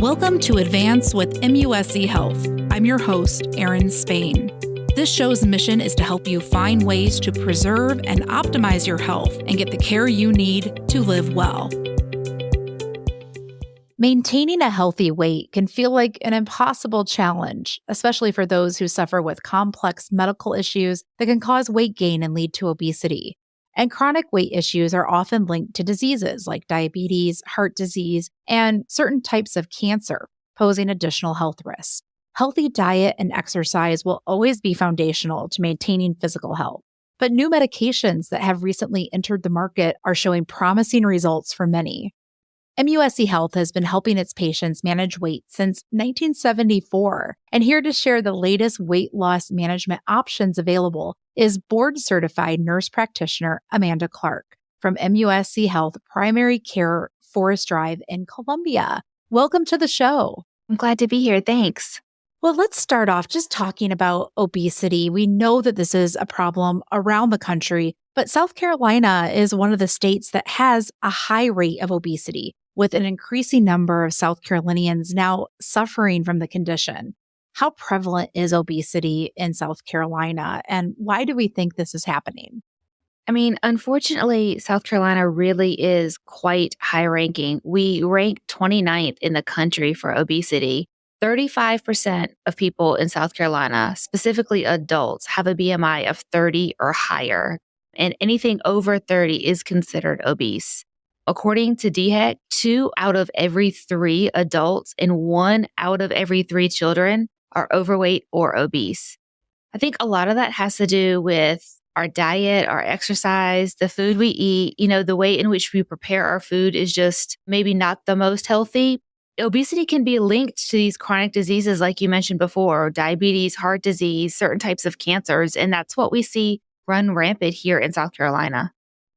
Welcome to Advance with MUSC Health. I'm your host, Erin Spain. This show's mission is to help you find ways to preserve and optimize your health and get the care you need to live well. Maintaining a healthy weight can feel like an impossible challenge, especially for those who suffer with complex medical issues that can cause weight gain and lead to obesity. And chronic weight issues are often linked to diseases like diabetes, heart disease, and certain types of cancer, posing additional health risks. Healthy diet and exercise will always be foundational to maintaining physical health. But new medications that have recently entered the market are showing promising results for many. MUSC Health has been helping its patients manage weight since 1974, and here to share the latest weight loss management options available is board-certified nurse practitioner Amanda Clark from MUSC Health Primary Care Forest Drive in Columbia. Welcome to the show. I'm glad to be here. Thanks. Well, let's start off just talking about obesity. We know that this is a problem around the country, but South Carolina is one of the states that has a high rate of obesity, with an increasing number of South Carolinians now suffering from the condition. How prevalent is obesity in South Carolina, and why do we think this is happening? Unfortunately, South Carolina really is quite high ranking. We rank 29th in the country for obesity. 35% of people in South Carolina, specifically adults, have a BMI of 30 or higher, and anything over 30 is considered obese. According to DHEC, 2 out of every 3 adults and 1 out of every 3 children are overweight or obese. I think a lot of that has to do with our diet, our exercise, the food we eat. The way in which we prepare our food is just maybe not the most healthy. Obesity can be linked to these chronic diseases, like you mentioned before, diabetes, heart disease, certain types of cancers, and that's what we see run rampant here in South Carolina.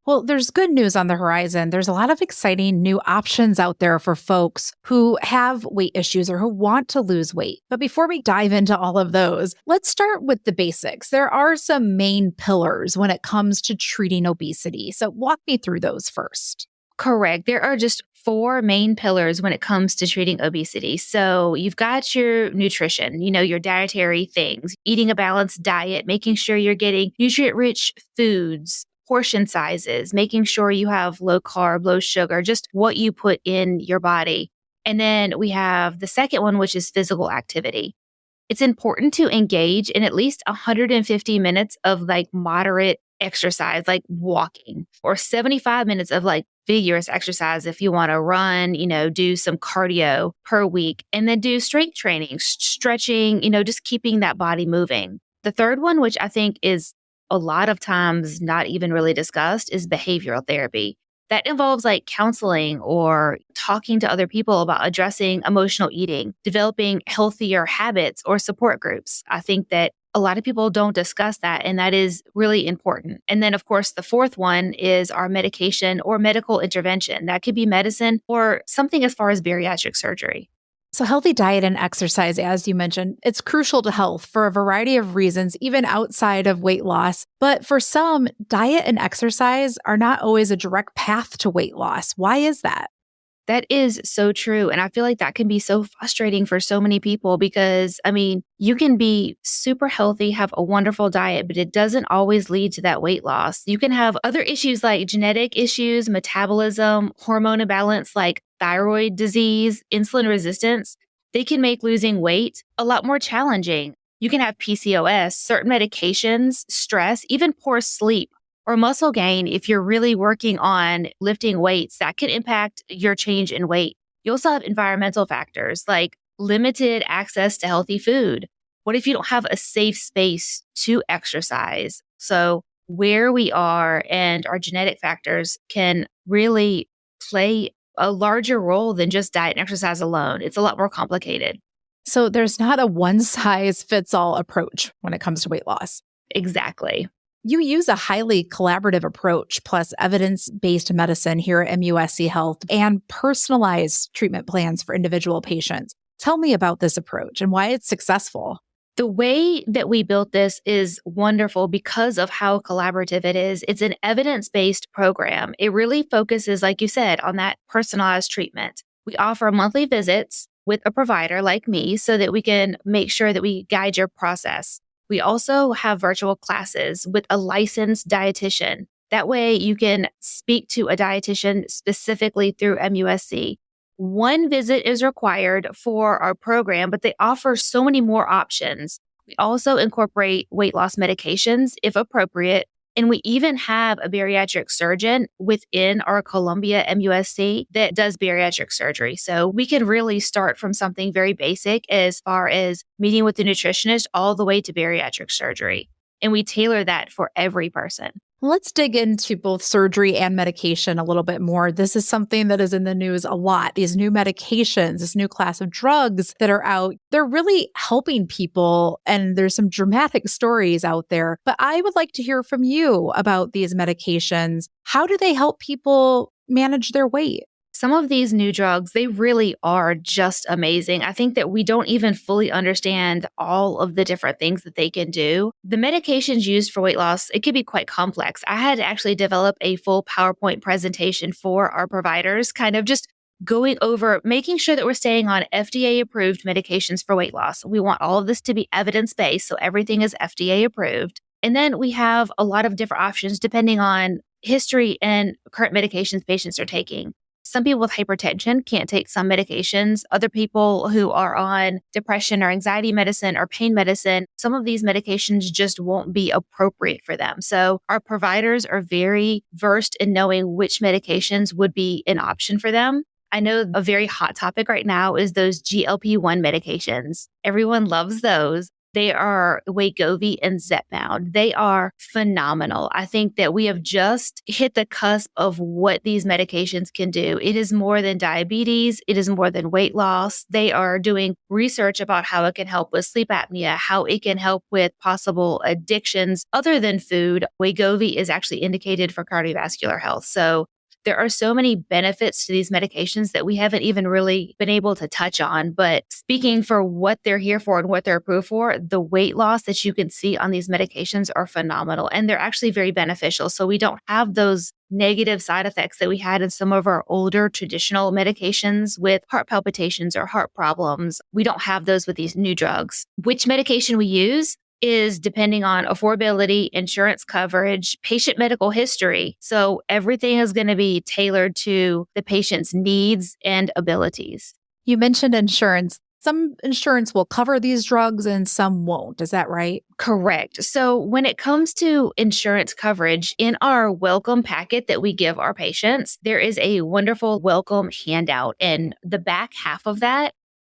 Well, there's good news on the horizon. There's a lot of exciting new options out there for folks who have weight issues or who want to lose weight. But before we dive into all of those, let's start with the basics. There are some main pillars when it comes to treating obesity. So walk me through those first. Correct. There are just 4 main pillars when it comes to treating obesity. So you've got your nutrition, your dietary things, eating a balanced diet, making sure you're getting nutrient-rich foods, portion sizes, making sure you have low carb, low sugar, just what you put in your body. And then we have the second one, which is physical activity. It's important to engage in at least 150 minutes of moderate exercise, like walking, or 75 minutes of vigorous exercise if you want to run, do some cardio per week, and then do strength training, stretching, just keeping that body moving. The third one, which I think is a lot of times not even really discussed, is behavioral therapy. That involves counseling or talking to other people about addressing emotional eating, developing healthier habits or support groups. I think that a lot of people don't discuss that, and that is really important. And then, of course, the fourth one is our medication or medical intervention. That could be medicine or something as far as bariatric surgery. So healthy diet and exercise, as you mentioned, it's crucial to health for a variety of reasons, even outside of weight loss. But for some, diet and exercise are not always a direct path to weight loss. Why is that? That is so true. And I feel like that can be so frustrating for so many people because, you can be super healthy, have a wonderful diet, but it doesn't always lead to that weight loss. You can have other issues like genetic issues, metabolism, hormone imbalance like thyroid disease, insulin resistance. They can make losing weight a lot more challenging. You can have PCOS, certain medications, stress, even poor sleep, or muscle gain. If you're really working on lifting weights, that can impact your change in weight. You also have environmental factors like limited access to healthy food. What if you don't have a safe space to exercise? So where we are and our genetic factors can really play a larger role than just diet and exercise alone. It's a lot more complicated. So there's not a one-size-fits-all approach when it comes to weight loss. Exactly. You use a highly collaborative approach plus evidence-based medicine here at MUSC Health and personalized treatment plans for individual patients. Tell me about this approach and why it's successful. The way that we built this is wonderful because of how collaborative it is. It's an evidence-based program. It really focuses, like you said, on that personalized treatment. We offer monthly visits with a provider like me so that we can make sure that we guide your process. We also have virtual classes with a licensed dietitian. That way you can speak to a dietitian specifically through MUSC. One visit is required for our program, but they offer so many more options. We also incorporate weight loss medications if appropriate. And we even have a bariatric surgeon within our Columbia MUSC that does bariatric surgery. So we can really start from something very basic as far as meeting with the nutritionist all the way to bariatric surgery. And we tailor that for every person. Let's dig into both surgery and medication a little bit more. This is something that is in the news a lot. These new medications, this new class of drugs that are out, they're really helping people. And there's some dramatic stories out there. But I would like to hear from you about these medications. How do they help people manage their weight? Some of these new drugs, they really are just amazing. I think that we don't even fully understand all of the different things that they can do. The medications used for weight loss, it can be quite complex. I had to actually develop a full PowerPoint presentation for our providers, kind of just going over making sure that we're staying on FDA approved medications for weight loss. We want all of this to be evidence based, so everything is FDA approved. And then we have a lot of different options depending on history and current medications patients are taking. Some people with hypertension can't take some medications. Other people who are on depression or anxiety medicine or pain medicine, some of these medications just won't be appropriate for them. So our providers are very versed in knowing which medications would be an option for them. I know a very hot topic right now is those GLP-1 medications. Everyone loves those. They are Wegovy and Zepbound. They are phenomenal. I think that we have just hit the cusp of what these medications can do. It is more than diabetes. It is more than weight loss. They are doing research about how it can help with sleep apnea, how it can help with possible addictions other than food. Wegovy is actually indicated for cardiovascular health. So there are so many benefits to these medications that we haven't even really been able to touch on. But speaking for what they're here for and what they're approved for, the weight loss that you can see on these medications are phenomenal. And they're actually very beneficial. So we don't have those negative side effects that we had in some of our older traditional medications with heart palpitations or heart problems. We don't have those with these new drugs. Which medication we use is depending on affordability, insurance coverage, patient medical history. So everything is going to be tailored to the patient's needs and abilities. You mentioned insurance. Some insurance will cover these drugs and some won't. Is that right? Correct. So when it comes to insurance coverage, in our welcome packet that we give our patients, there is a wonderful welcome handout. And the back half of that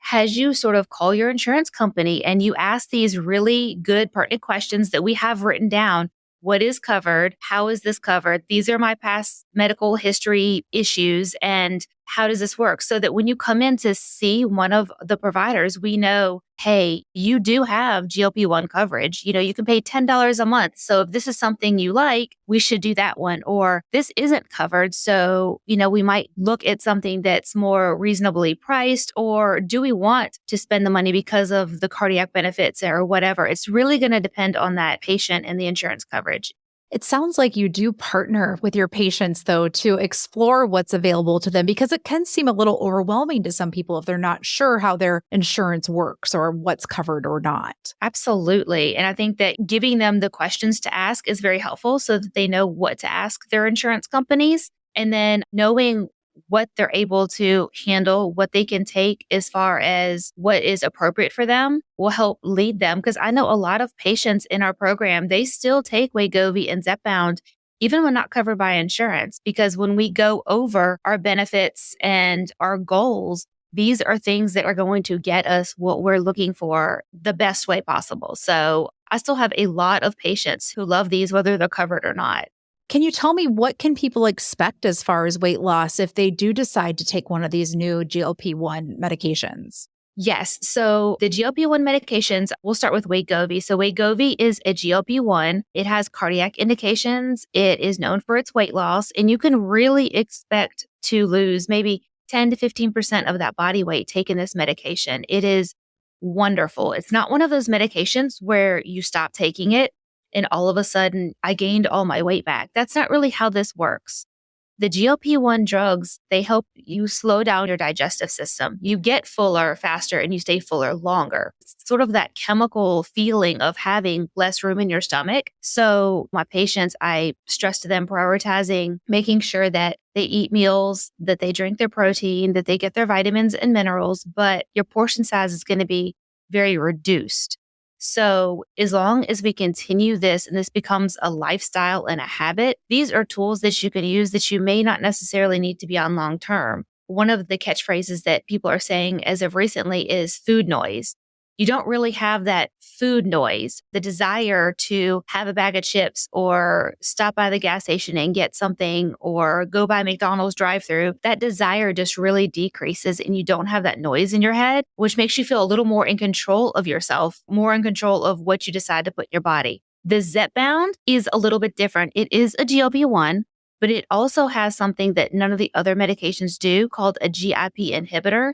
has you sort of call your insurance company and you ask these really good pertinent questions that we have written down. What is covered? How is this covered? These are my past medical history issues. And how does this work? So that when you come in to see one of the providers, we know, hey, you do have GLP-1 coverage. You know, you can pay $10 a month. So if this is something you like, we should do that one. Or this isn't covered. So, you know, we might look at something that's more reasonably priced. Or do we want to spend the money because of the cardiac benefits or whatever? It's really going to depend on that patient and the insurance coverage. It sounds like you do partner with your patients, though, to explore what's available to them because it can seem a little overwhelming to some people if they're not sure how their insurance works or what's covered or not. Absolutely. And I think that giving them the questions to ask is very helpful so that they know what to ask their insurance companies. And then knowing what they're able to handle, what they can take as far as what is appropriate for them will help lead them. Because I know a lot of patients in our program, they still take Wegovy and Zepbound, even when not covered by insurance. Because when we go over our benefits and our goals, these are things that are going to get us what we're looking for the best way possible. So I still have a lot of patients who love these, whether they're covered or not. Can you tell me what can people expect as far as weight loss if they do decide to take one of these new GLP-1 medications? Yes. So the GLP-1 medications, we'll start with Wegovy. So Wegovy is a GLP-1. It has cardiac indications. It is known for its weight loss, and you can really expect to lose maybe 10 to 15% of that body weight taking this medication. It is wonderful. It's not one of those medications where you stop taking it and all of a sudden I gained all my weight back. That's not really how this works. The GLP-1 drugs, they help you slow down your digestive system. You get fuller faster and you stay fuller longer. It's sort of that chemical feeling of having less room in your stomach. So my patients, I stress to them prioritizing making sure that they eat meals, that they drink their protein, that they get their vitamins and minerals, but your portion size is going to be very reduced. So as long as we continue this and this becomes a lifestyle and a habit, these are tools that you can use that you may not necessarily need to be on long term. One of the catchphrases that people are saying as of recently is food noise. You don't really have that food noise, the desire to have a bag of chips or stop by the gas station and get something or go by McDonald's drive-thru. That desire just really decreases and you don't have that noise in your head, which makes you feel a little more in control of yourself, more in control of what you decide to put in your body. The Zepbound is a little bit different. It is a GLP-1, but it also has something that none of the other medications do called a GIP inhibitor.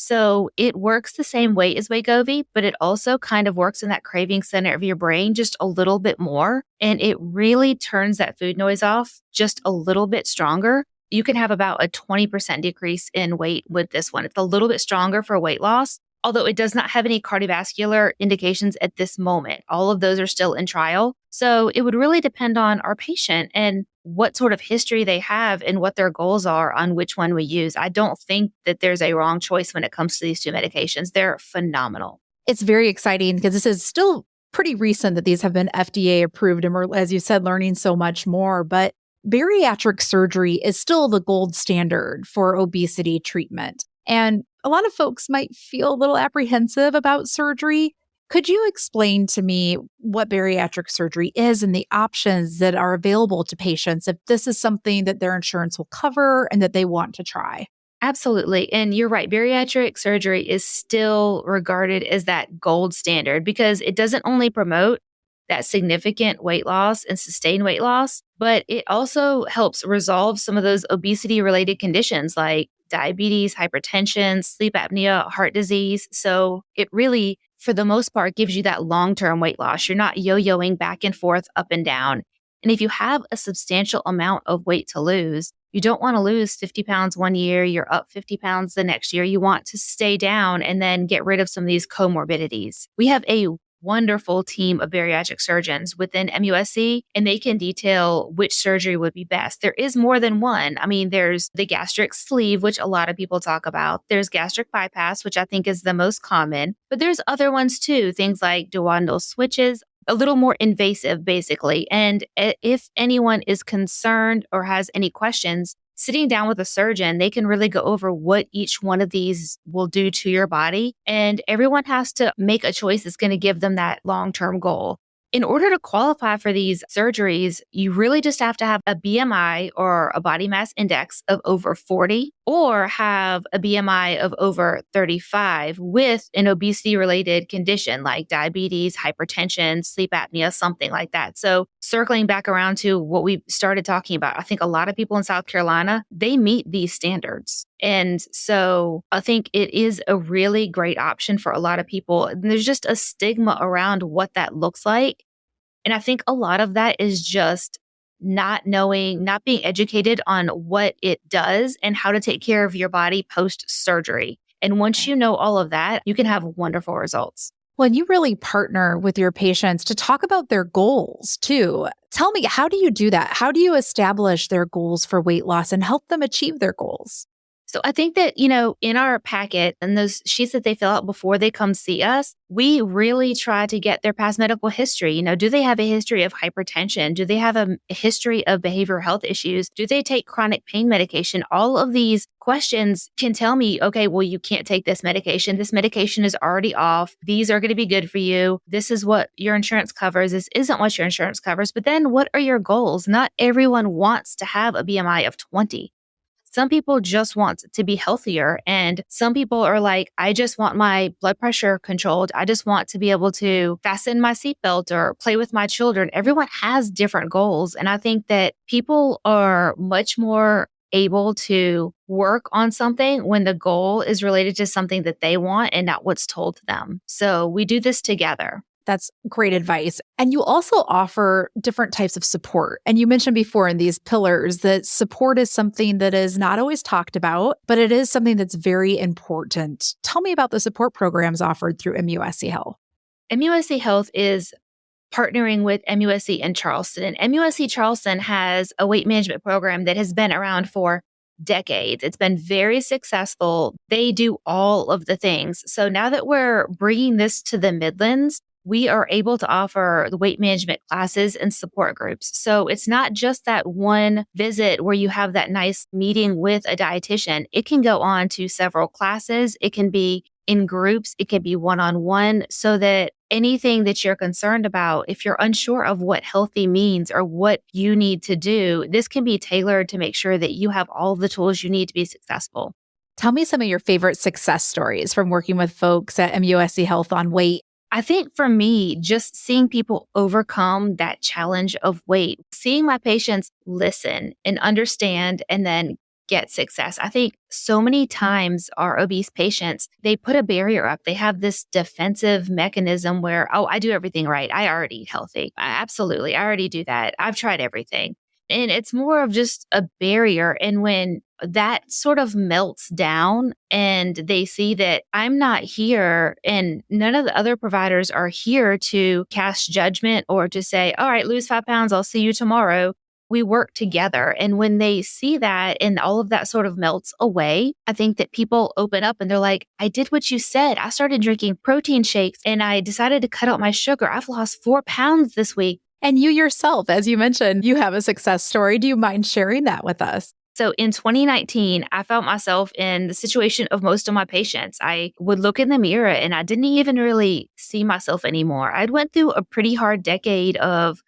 So it works the same way as Wegovy, but it also kind of works in that craving center of your brain just a little bit more. And it really turns that food noise off just a little bit stronger. You can have about a 20% decrease in weight with this one. It's a little bit stronger for weight loss, although it does not have any cardiovascular indications at this moment. All of those are still in trial. So it would really depend on our patient and what sort of history they have and what their goals are on which one we use. I don't think that there's a wrong choice when it comes to these two medications. They're phenomenal. It's very exciting because this is still pretty recent that these have been FDA approved. And we're, as you said, learning so much more. But bariatric surgery is still the gold standard for obesity treatment. And a lot of folks might feel a little apprehensive about surgery. Could you explain to me what bariatric surgery is and the options that are available to patients if this is something that their insurance will cover and that they want to try? Absolutely. And you're right. Bariatric surgery is still regarded as that gold standard because it doesn't only promote that significant weight loss and sustained weight loss, but it also helps resolve some of those obesity related conditions like diabetes, hypertension, sleep apnea, heart disease. So it really, for the most part, gives you that long-term weight loss. You're not yo-yoing back and forth, up and down. And if you have a substantial amount of weight to lose, you don't want to lose 50 pounds one year, you're up 50 pounds the next year. You want to stay down and then get rid of some of these comorbidities. We have a wonderful team of bariatric surgeons within MUSC, and they can detail which surgery would be best. There is more than one. I mean, there's the gastric sleeve, which a lot of people talk about. There's gastric bypass, which I think is the most common, but there's other ones too. Things like duodenal switches, a little more invasive, basically. And if anyone is concerned or has any questions, sitting down with a surgeon, they can really go over what each one of these will do to your body. And everyone has to make a choice that's going to give them that long-term goal. In order to qualify for these surgeries, you really just have to have a BMI or a body mass index of over 40 or have a BMI of over 35 with an obesity-related condition like diabetes, hypertension, sleep apnea, something like that. So circling back around to what we started talking about, I think a lot of people in South Carolina, they meet these standards. And so I think it is a really great option for a lot of people. And there's just a stigma around what that looks like. And I think a lot of that is just not knowing, not being educated on what it does and how to take care of your body post-surgery. And once you know all of that, you can have wonderful results. Well, you really partner with your patients to talk about their goals too. Tell me, how do you do that? How do you establish their goals for weight loss and help them achieve their goals? So I think that, in our packet and those sheets that they fill out before they come see us, we really try to get their past medical history. Do they have a history of hypertension? Do they have a history of behavioral health issues? Do they take chronic pain medication? All of these questions can tell me, okay, well, you can't take this medication. This medication is already off. These are going to be good for you. This is what your insurance covers. This isn't what your insurance covers. But then what are your goals? Not everyone wants to have a BMI of 20. Some people just want to be healthier. And some people are like, I just want my blood pressure controlled. I just want to be able to fasten my seatbelt or play with my children. Everyone has different goals. And I think that people are much more able to work on something when the goal is related to something that they want and not what's told to them. So we do this together. That's great advice. And you also offer different types of support. And you mentioned before in these pillars that support is something that is not always talked about, but it is something that's very important. Tell me about the support programs offered through MUSC Health. MUSC Health is partnering with MUSC in Charleston. And MUSC Charleston has a weight management program that has been around for decades. It's been very successful. They do all of the things. So now that we're bringing this to the Midlands, we are able to offer the weight management classes and support groups. So it's not just that one visit where you have that nice meeting with a dietitian. It can go on to several classes. It can be in groups. It can be one-on-one, so that anything that you're concerned about, if you're unsure of what healthy means or what you need to do, this can be tailored to make sure that you have all the tools you need to be successful. Tell me some of your favorite success stories from working with folks at MUSC Health on weight. I think for me, just seeing people overcome that challenge of weight, seeing my patients listen and understand and then get success. I think so many times our obese patients, they put a barrier up. They have this defensive mechanism where, oh, I do everything right. I already eat healthy. Absolutely. I already do that. I've tried everything. And it's more of just a barrier. And when that sort of melts down and they see that I'm not here and none of the other providers are here to cast judgment or to say, all right, lose 5 pounds. I'll see you tomorrow. We work together. And when they see that and all of that sort of melts away, I think that people open up and they're like, I did what you said. I started drinking protein shakes and I decided to cut out my sugar. I've lost 4 pounds this week. And you yourself, as you mentioned, you have a success story. Do you mind sharing that with us? So in 2019, I found myself in the situation of most of my patients. I would look in the mirror and I didn't even really see myself anymore. I'd went through a pretty hard decade of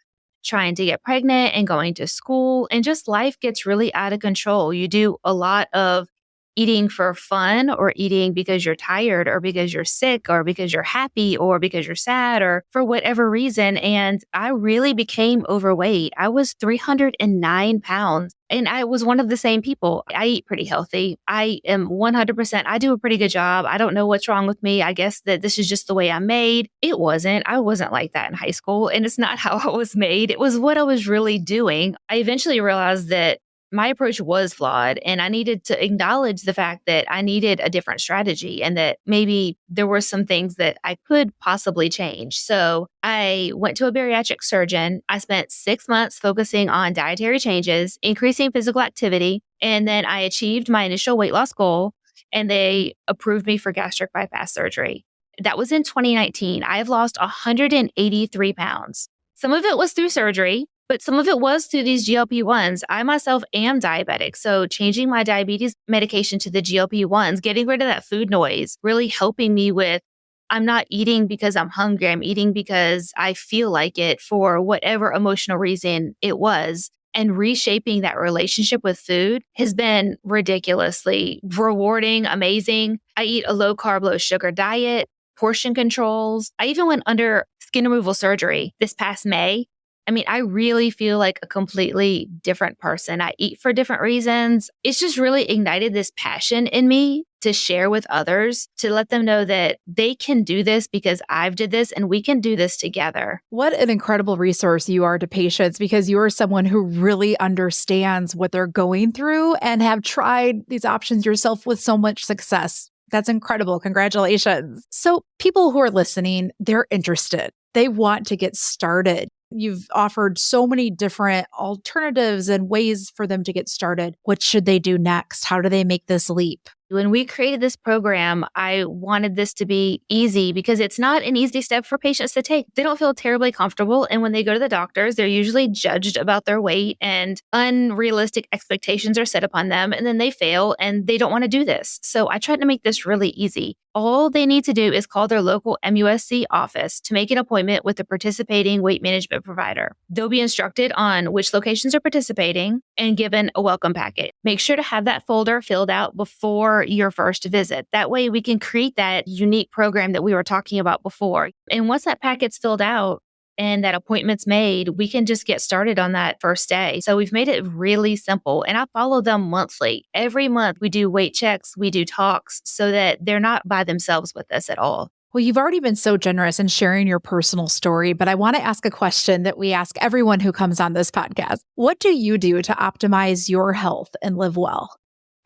trying to get pregnant and going to school, and just life gets really out of control. You do a lot of eating for fun or eating because you're tired or because you're sick or because you're happy or because you're sad or for whatever reason. And I really became overweight. I was 309 pounds. And I was one of the same people. I eat pretty healthy. I am 100%. I do a pretty good job. I don't know what's wrong with me. I guess that this is just the way I'm made. It wasn't. I wasn't like that in high school. And it's not how I was made. It was what I was really doing. I eventually realized that my approach was flawed and I needed to acknowledge the fact that I needed a different strategy and that maybe there were some things that I could possibly change. So I went to a bariatric surgeon. I spent 6 months focusing on dietary changes, increasing physical activity, and then I achieved my initial weight loss goal and they approved me for gastric bypass surgery. That was in 2019. I have lost 183 pounds. Some of it was through surgery, but some of it was through these GLP-1s. I myself am diabetic. So changing my diabetes medication to the GLP-1s, getting rid of that food noise, really helping me with, I'm not eating because I'm hungry. I'm eating because I feel like it for whatever emotional reason it was. And reshaping that relationship with food has been ridiculously rewarding, amazing. I eat a low carb, low sugar diet, portion controls. I even went under skin removal surgery this past May. I mean, I really feel like a completely different person. I eat for different reasons. It's just really ignited this passion in me to share with others, to let them know that they can do this because I've did this and we can do this together. What an incredible resource you are to patients, because you are someone who really understands what they're going through and have tried these options yourself with so much success. That's incredible. Congratulations. So people who are listening, they're interested. They want to get started. You've offered so many different alternatives and ways for them to get started. What should they do next? How do they make this leap? When we created this program, I wanted this to be easy because it's not an easy step for patients to take. They don't feel terribly comfortable. And when they go to the doctors, they're usually judged about their weight and unrealistic expectations are set upon them. And then they fail and they don't want to do this. So I tried to make this really easy. All they need to do is call their local MUSC office to make an appointment with a participating weight management provider. They'll be instructed on which locations are participating and given a welcome packet. Make sure to have that folder filled out before your first visit. That way we can create that unique program that we were talking about before. And once that packet's filled out and that appointment's made, we can just get started on that first day. So we've made it really simple and I follow them monthly. Every month we do weight checks, we do talks so that they're not by themselves with us at all. Well, you've already been so generous in sharing your personal story, but I want to ask a question that we ask everyone who comes on this podcast. What do you do to optimize your health and live well?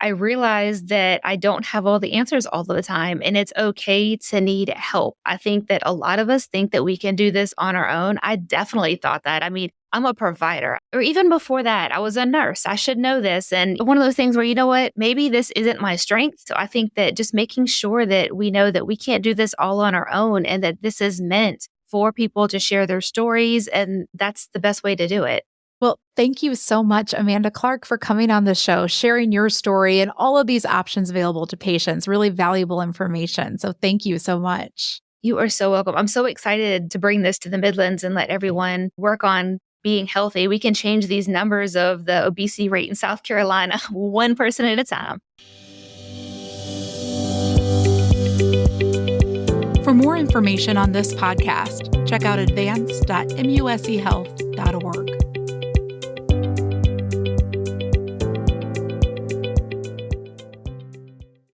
I realized that I don't have all the answers all the time, and it's okay to need help. I think that a lot of us think that we can do this on our own. I definitely thought that. I mean, I'm a provider, or even before that, I was a nurse. I should know this. And one of those things where, you know what, maybe this isn't my strength. So I think that just making sure that we know that we can't do this all on our own and that this is meant for people to share their stories. And that's the best way to do it. Well, thank you so much, Amanda Clark, for coming on the show, sharing your story and all of these options available to patients. Really valuable information. So thank you so much. You are so welcome. I'm so excited to bring this to the Midlands and let everyone work on being healthy. We can change these numbers of the obesity rate in South Carolina one person at a time. For more information on this podcast, check out advance.muschealth.org.